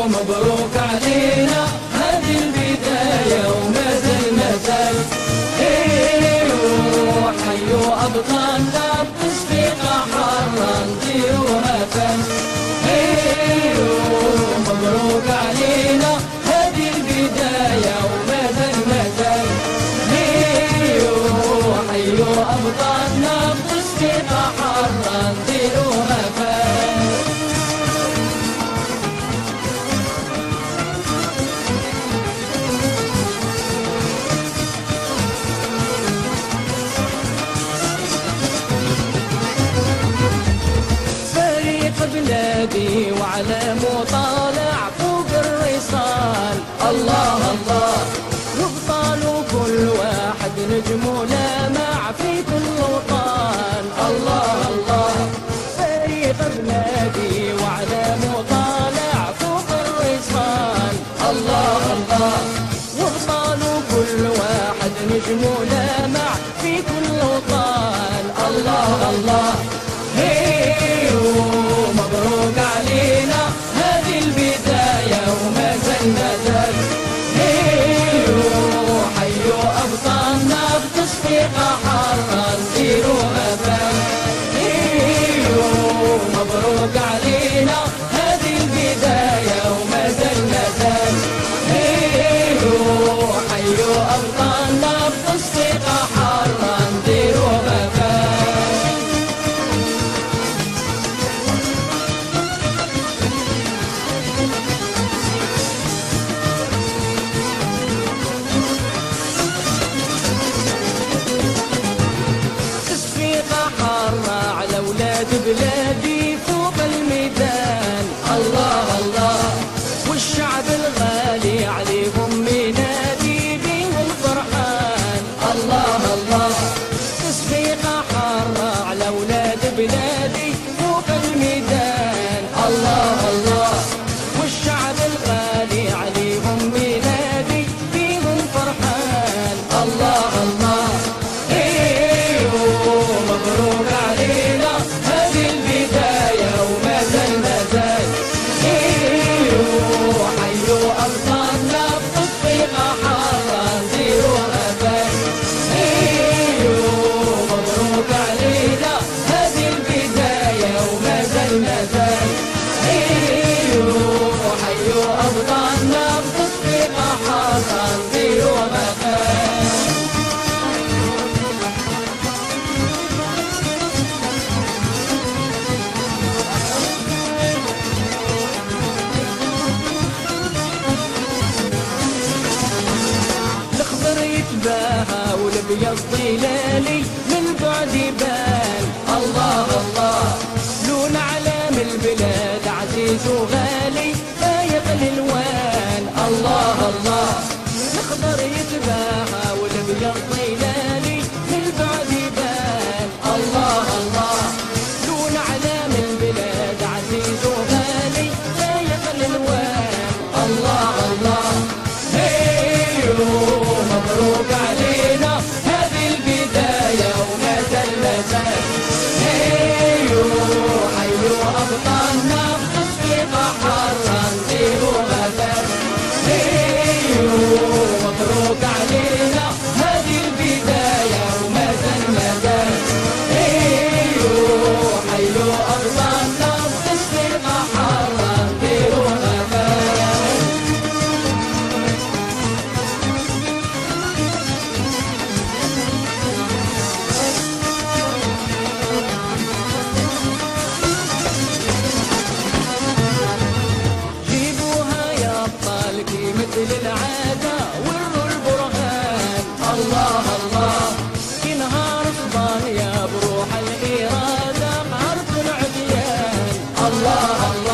مبروك علينا هذه البداية وما زال ما زال. حيوا أبطالنا بتصفيقة حارة نديروها فن. مبروك علينا هذه البداية وما زال ما زال. حيوا أبطالنا بتصفيقة حارة نديروها فن. بلادي وعلامه طالع فوق الرصال. الله الله وابطاله كل واحد نجمه لامع في كل وطن. الله الله فريق بلادي وعلامه طالع فوق الرصال. الله الله وابطاله كل واحد نجمه لامع في كل وطن. الله الله مبروك علينا هذه البداية وما زال ما زال. حيوا أبطالنا بتصفيقة حارة نديروها فن. مبروك علينا هذه البداية وما زال ما زال. حيوا أبطالنا بتصفيقة حارة نديروها فن. على ولاد بلادي فوق الميدان. الله الله والشعب الغالي عليهم منادي بيهم فرحان. الله الله تصفيقة حارة على ولاد بلادي فوق الميدان. الله الله والشعب الغالي عليهم منادي بيهم فرحان. الله الله مبروك علينا هذه البداية وما زال ما زال. حيوا أبطالنا بتصفيقة حارة نديروها فن. مبروك علينا هذه البداية وما زال ما زال. حيوا أبطالنا بتصفيقة حارة نديروها فن. يتباهى والابيض ظلالي من بعد يبان. الله الله لون علام البلاد عزيز وغالي فايق الالوان. الله الله الخضر يتباهى والابيض ظلالي من بعد يبان. الله الله لون علام البلاد عزيز وغالي فايق الالوان. الله الله مبروك علينا هذه البداية وما زال ما زال. حيوا أبطالنا بتصفيقة حارة نديروها فن. مبروك علينا هذه البداية وما زال ما زال. حيوا أبطالنا بتصفيقة حارة نديروها فن. مثل العادة وروا البرهان. الله الله في نهار صبان يا بروح الإرادة قهرت العديان. الله الله